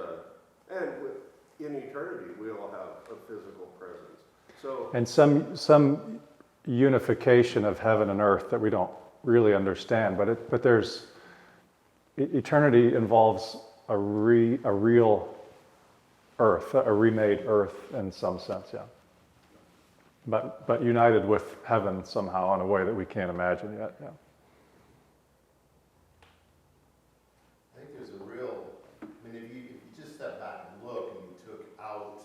in eternity we'll have a physical presence. So And some unification of heaven and earth that we don't really understand, but there's eternity involves a real earth, a remade earth in some sense, yeah. But united with heaven somehow in a way that we can't imagine yet, yeah. I think there's a real, if you just step back and look and you took out,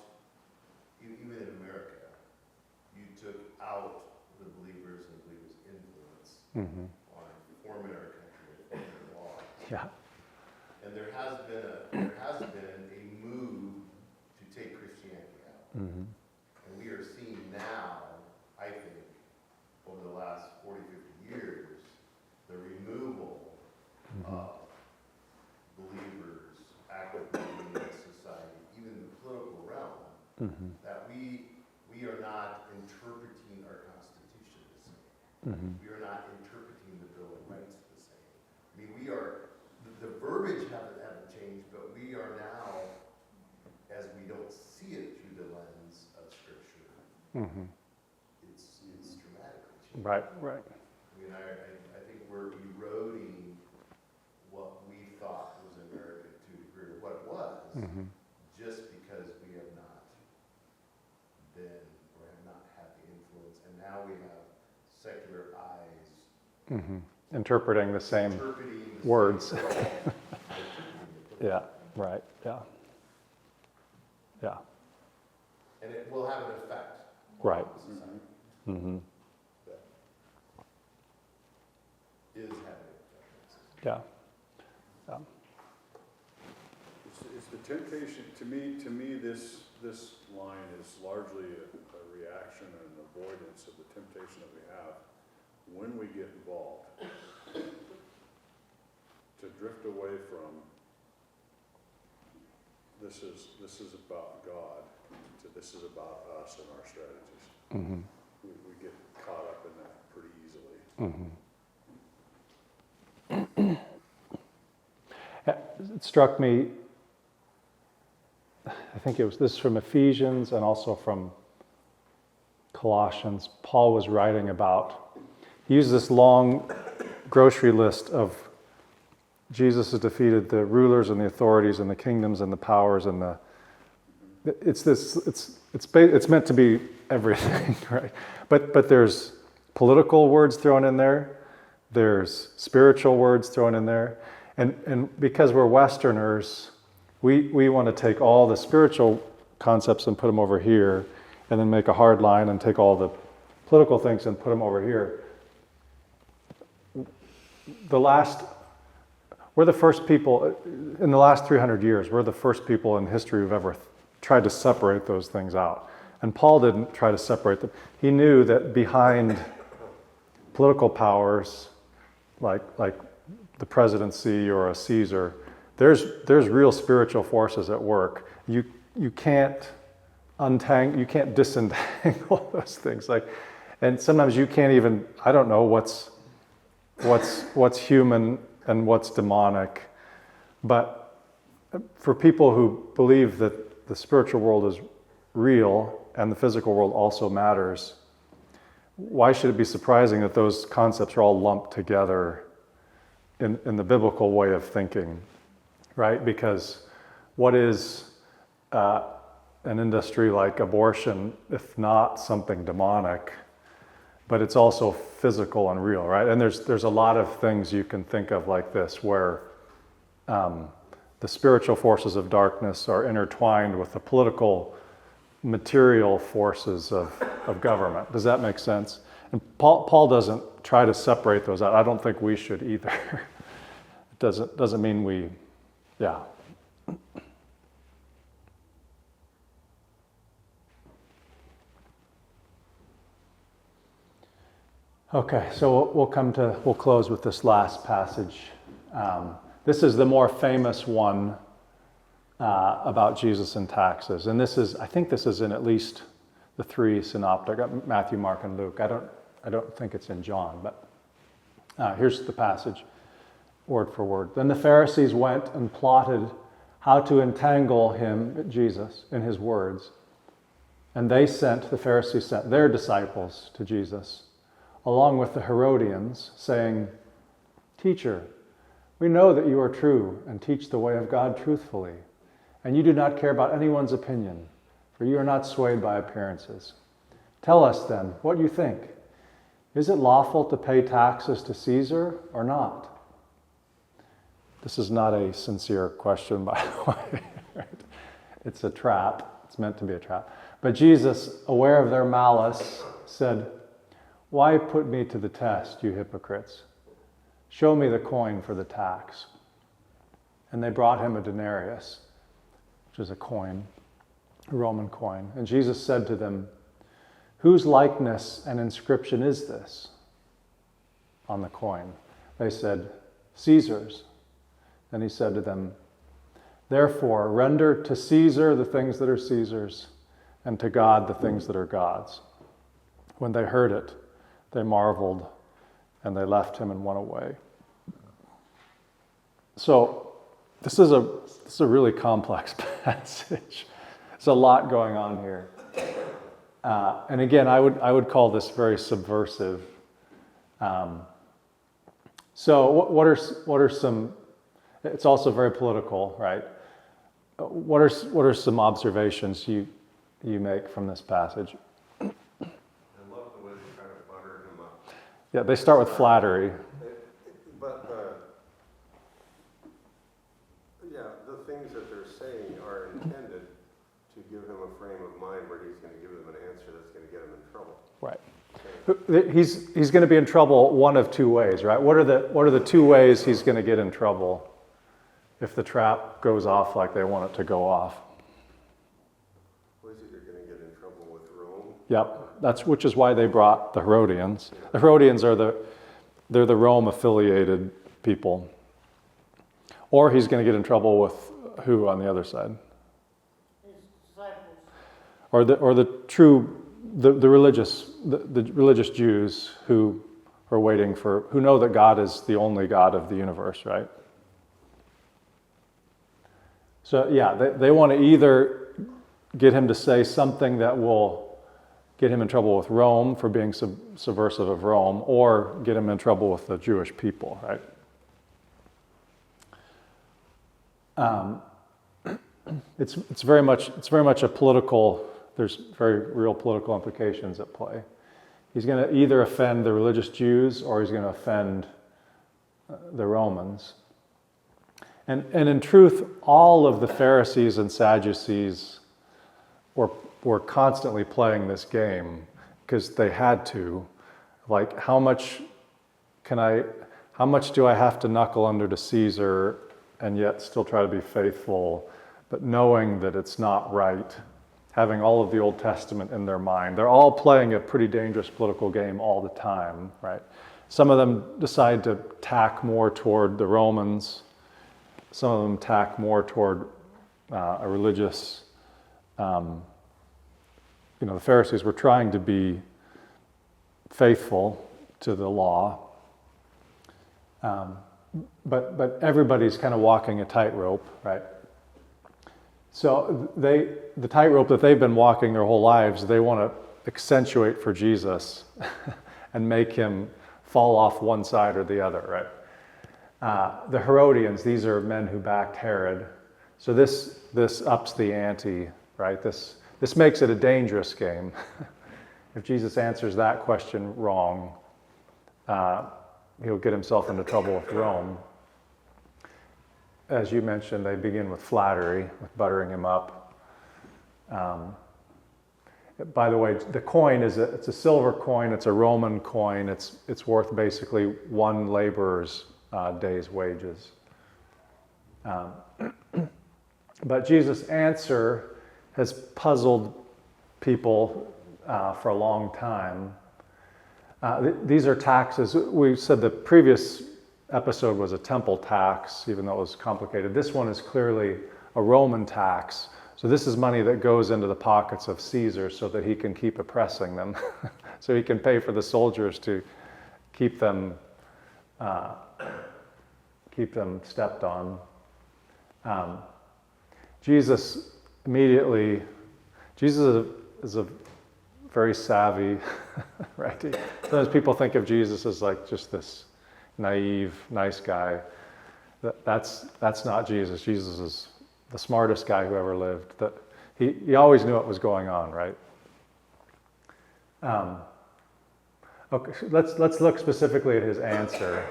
even in America, you took out the believers and believers' influence on forming our country and forming law. Yeah. And there has been a move to take Christianity out. And we are seeing now, I think, over the last 40, 50 years, the removal of believers, active believers in society, even the political realm, that we are not interpreting our Constitution the same. We are not interpreting the Bill of Rights the same. We are, the verbiage haven't changed, but we are now, as we don't see it through the lens of Scripture, it's dramatically changed. Right. I think we're eroding what we thought was America to a degree, or what it was, just because we have not been, or have not had the influence, and now we have secular eyes Interpreting the same interpreting the words. same words. Yeah, right, yeah. And it will have an effect. Right. On society. Is having an effect. Yeah. It's the temptation, to me, this line is largely a reaction and an avoidance of the temptation that we have when we get involved, to drift away from this is about God, to this is about us and our strategies. We get caught up in that pretty easily. It struck me, I think this is from Ephesians and also from Colossians. Paul was writing about, he used this long grocery list of Jesus has defeated the rulers and the authorities and the kingdoms and the powers and it's meant to be everything, right? But there's political words thrown in there, there's spiritual words thrown in there, and because we're Westerners, we want to take all the spiritual concepts and put them over here, and then make a hard line and take all the political things and put them over here. We're the first people, in the last 300 years, we're the first people in history who've ever tried to separate those things out. And Paul didn't try to separate them. He knew that behind political powers, like the presidency or a Caesar, there's real spiritual forces at work. You can't you can't disentangle those things. And sometimes you can't even, I don't know what's human and what's demonic. But for people who believe that the spiritual world is real and the physical world also matters, why should it be surprising that those concepts are all lumped together in the biblical way of thinking, right? Because what is an industry like abortion, if not something demonic, but it's also physical and real, right? And there's a lot of things you can think of like this, where the spiritual forces of darkness are intertwined with the political, material forces of government. Does that make sense? And Paul doesn't try to separate those out. I don't think we should either. It doesn't mean we, yeah. Okay, so we'll close with this last passage. This is the more famous one about Jesus and taxes, and I think this is in at least the three synoptic, Matthew, Mark, and Luke. I don't think it's in John, but here's the passage, word for word. Then the Pharisees went and plotted how to entangle him, Jesus, in his words, and the Pharisees sent their disciples to Jesus, along with the Herodians, saying, "Teacher, we know that you are true and teach the way of God truthfully, and you do not care about anyone's opinion, for you are not swayed by appearances. Tell us then what you think. Is it lawful to pay taxes to Caesar or not?" This is not a sincere question, by the way. Right? It's a trap. It's meant to be a trap. But Jesus, aware of their malice, said, "Why put me to the test, you hypocrites? Show me the coin for the tax." And they brought him a denarius, which is a coin, a Roman coin. And Jesus said to them, "Whose likeness and inscription is this on the coin?" They said, "Caesar's." Then he said to them, "Therefore, render to Caesar the things that are Caesar's, and to God the things that are God's." When they heard it, they marveled, and they left him and went away. So this is a really complex passage. There's a lot going on here, and again, I would call this very subversive. So what are some? It's also very political, right? What are some observations you make from this passage? I love the way they try to butter him up. Yeah, they start with flattery. But the things that they're saying are intended to give him a frame of mind where he's going to give them an answer that's going to get him in trouble. Right. He's going to be in trouble one of two ways, right? What are the two ways he's going to get in trouble if the trap goes off like they want it to go off? What is it, you're going to get in trouble with Rome? Yep, which is why they brought the Herodians. The Herodians are they're the Rome affiliated people. Or he's going to get in trouble with who on the other side? His disciples. Or the religious Jews who are waiting who know that God is the only God of the universe, right? So yeah, they want to either get him to say something that will get him in trouble with Rome for being subversive of Rome, or get him in trouble with the Jewish people, right? It's very much a political. There's very real political implications at play. He's going to either offend the religious Jews or he's going to offend the Romans. And in truth, all of the Pharisees and Sadducees were constantly playing this game because they had to. Like, how much do I have to knuckle under to Caesar and yet still try to be faithful, but knowing that it's not right, having all of the Old Testament in their mind. They're all playing a pretty dangerous political game all the time, right? Some of them decide to tack more toward the Romans. Some of them tack more toward a religious, the Pharisees were trying to be faithful to the law. But everybody's kind of walking a tightrope, right? So the tightrope that they've been walking their whole lives, they want to accentuate for Jesus and make him fall off one side or the other, right? The Herodians, these are men who backed Herod. So this ups the ante, right? This makes it a dangerous game. If Jesus answers that question wrong, he'll get himself into trouble with Rome. As you mentioned, they begin with flattery, with buttering him up. By the way, the coin it's a silver coin. It's a Roman coin. It's worth basically one laborer's day's wages. But Jesus' answer has puzzled people for a long time. These are taxes. We said the previous episode was a temple tax, even though it was complicated. This one is clearly a Roman tax. So this is money that goes into the pockets of Caesar so that he can keep oppressing them. So he can pay for the soldiers to keep them stepped on. Jesus is a very savvy, right? Sometimes people think of Jesus as like just this naive, nice guy. That's not Jesus. Jesus is the smartest guy who ever lived. That he always knew what was going on, right? Okay, let's look specifically at his answer.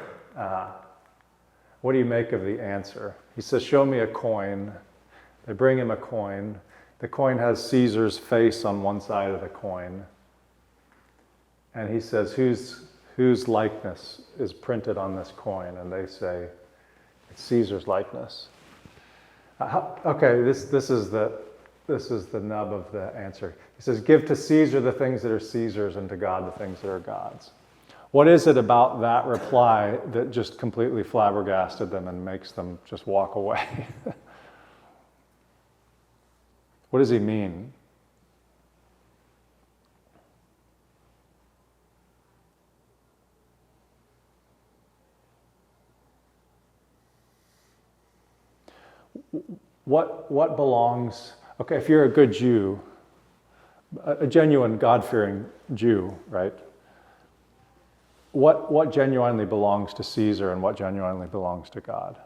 What do you make of the answer? He says, "Show me a coin." They bring him a coin. The coin has Caesar's face on one side of the coin. And he says, whose likeness is printed on this coin? And they say, it's Caesar's likeness. Okay, this is the nub of the answer. He says, give to Caesar the things that are Caesar's and to God the things that are God's. What is it about that reply that just completely flabbergasted them and makes them just walk away? What does he mean? What belongs, okay, if you're a good Jew, a genuine God-fearing Jew, right? What genuinely belongs to Caesar and what genuinely belongs to God?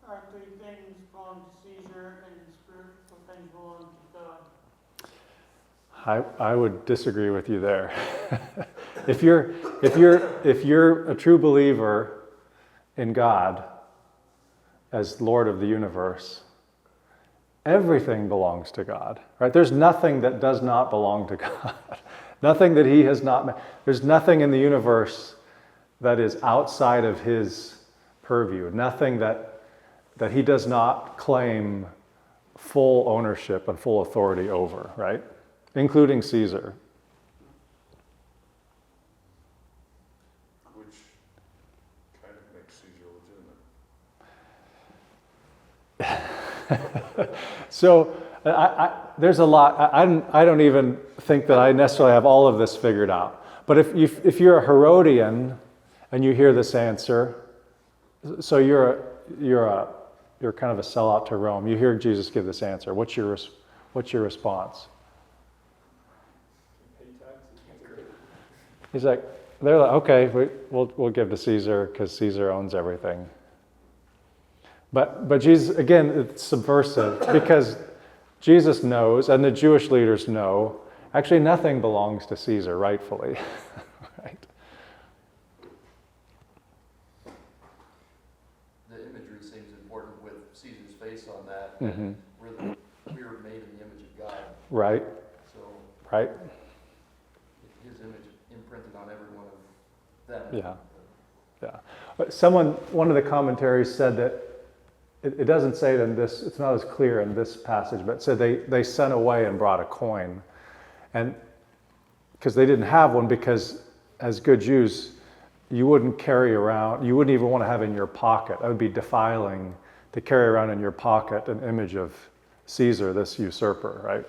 Earthly things belong to Caesar and spiritual things belong to God. I would disagree with you there. If you're a true believer in God as Lord of the universe, everything belongs to God, right? There's nothing that does not belong to God. Nothing that he has not made. There's nothing in the universe that is outside of his purview. Nothing that he does not claim full ownership and full authority over, right? Including Caesar. Which kind of makes Caesar legitimate. So there's a lot. I don't even think that I necessarily have all of this figured out. But if you're a Herodian and you hear this answer, so you're kind of a sellout to Rome. You hear Jesus give this answer. What's your response? He's like, they're like, okay, we'll give to Caesar because Caesar owns everything. But Jesus, again, it's subversive because Jesus knows, and the Jewish leaders know, actually nothing belongs to Caesar rightfully, right? The imagery seems important with Caesar's face on that. Mm-hmm. We were made in the image of God. Right. So Right. his image imprinted on every one of them. Yeah. But one of the commentaries said that it doesn't say it in this, it's not as clear in this passage, but it said they sent away and brought a coin. And because they didn't have one, because as good Jews, you wouldn't carry around, you wouldn't even want to have in your pocket. That would be defiling to carry around in your pocket an image of Caesar, this usurper, right?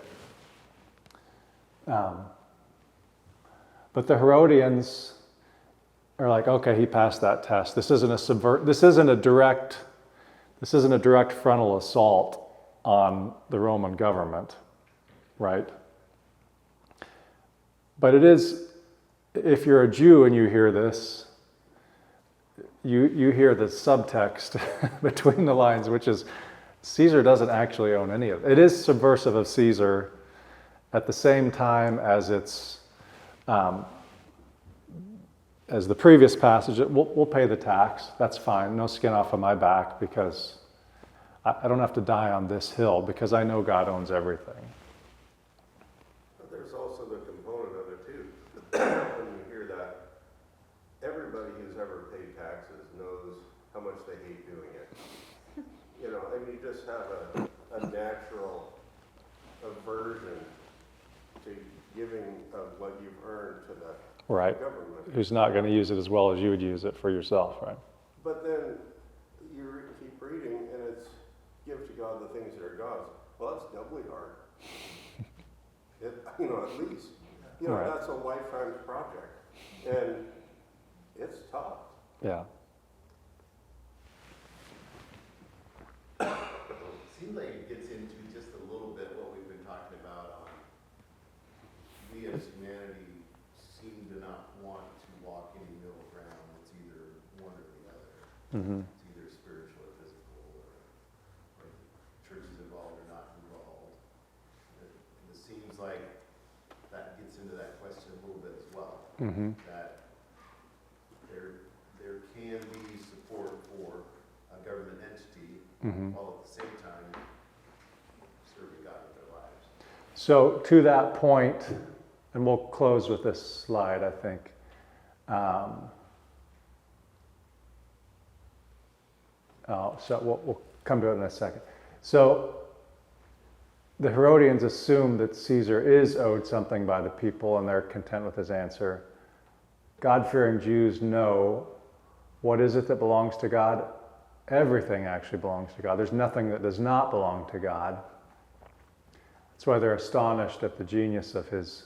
But the Herodians are like, okay, he passed that test. This isn't a direct frontal assault on the Roman government, right? But it is, if you're a Jew and you hear this, you hear the subtext between the lines, which is Caesar doesn't actually own any of it. It is subversive of Caesar at the same time as it's, as the previous passage, we'll pay the tax. That's fine. No skin off of my back because I don't have to die on this hill because I know God owns everything. But there's also the component of it too. When you hear that, everybody who's ever paid taxes knows how much they hate doing it. You know, I mean, you just have a natural aversion to giving of what you've earned to the Right. government. Who's not going to use it as well as you would use it for yourself, right? But then you keep reading and it's give to God the things that are God's. Well, that's doubly hard. At least. Right. That's a lifetime project. And it's tough. Yeah. Seems like it gets into just a little bit what we've been talking about on, we as humanity seem to not want to walk any middle ground. It's either one or the other. Mm-hmm. It's either spiritual or physical, or the church is involved or not involved. It seems like that gets into that question a little bit as well. Mm-hmm. That there can be support for a government entity, Mm-hmm. while at the same time serving God with their lives. So to that point, and we'll close with this slide, I think. So we'll come to it in a second. So the Herodians assume that Caesar is owed something by the people, and they're content with his answer. God-fearing Jews know, what is it that belongs to God? Everything actually belongs to God. There's nothing that does not belong to God. That's why they're astonished at the genius of his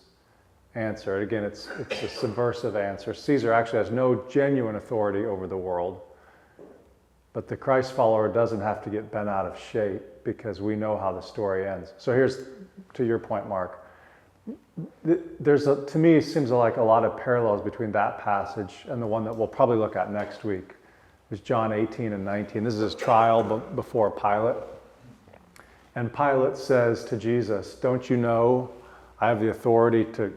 answer. Again, it's a subversive answer. Caesar actually has no genuine authority over the world. But the Christ follower doesn't have to get bent out of shape because we know how the story ends. So here's, to your point, Mark. To me, it seems like a lot of parallels between that passage and the one that we'll probably look at next week. It's John 18 and 19. This is his trial before Pilate. And Pilate says to Jesus, don't you know I have the authority to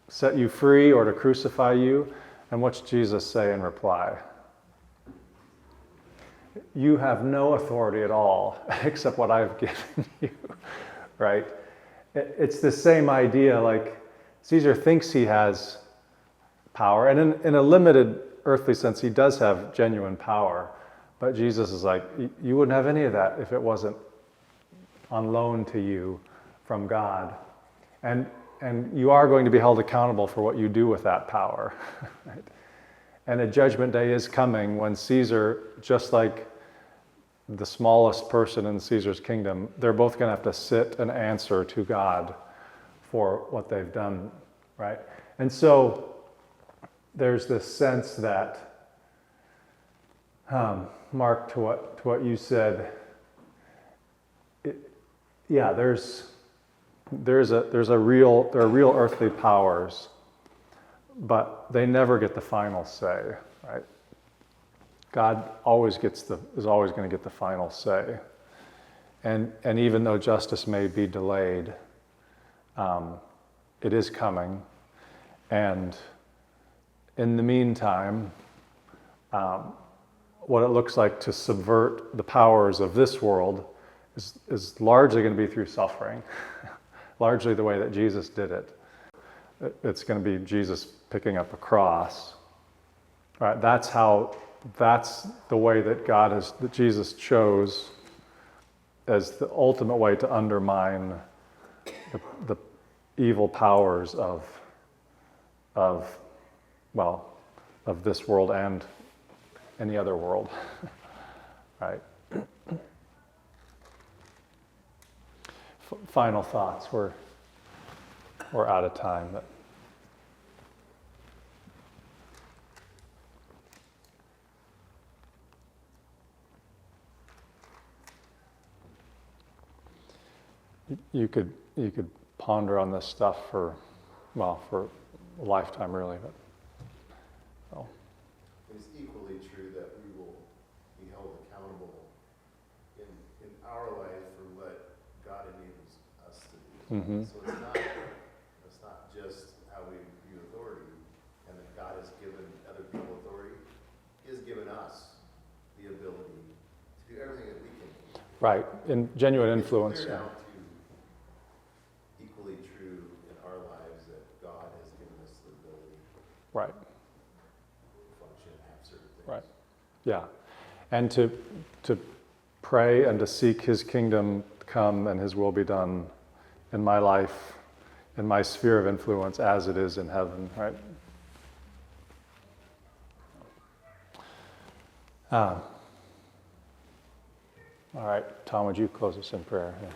set you free or to crucify you? And what's Jesus say in reply? You have no authority at all except what I've given you, right? It's the same idea, like Caesar thinks he has power, and in a limited earthly sense, he does have genuine power, but Jesus is like, you wouldn't have any of that if it wasn't on loan to you from God. And you are going to be held accountable for what you do with that power, right? And a judgment day is coming when Caesar, just like the smallest person in Caesar's kingdom, they're both going to have to sit and answer to God for what they've done, right? And so there's this sense that, Mark, to what you said, there are real earthly powers, but they never get the final say, right? God is always going to get the final say. And even though justice may be delayed, it is coming. And in the meantime, what it looks like to subvert the powers of this world is largely going to be through suffering, largely the way that Jesus did it. It's going to be Jesus picking up a cross. Right? That's the way that Jesus chose as the ultimate way to undermine the evil powers of this world and any other world, right? Final thoughts. We're out of time, but. You could ponder on this stuff for a lifetime, really. But so. It's equally true that we will be held accountable in our lives for what God enables us to do. Mm-hmm. So it's not just how we view authority, and that God has given other people authority. He has given us the ability to do everything that we can do. Right, in genuine influence. It's clear Yeah. now, too, equally true in our lives that God has given us the ability Right. to function and have certain things. Right. Yeah, and to pray and to seek His kingdom come and His will be done in my life, in my sphere of influence as it is in heaven, right? All right, Tom, would you close us in prayer? Yeah.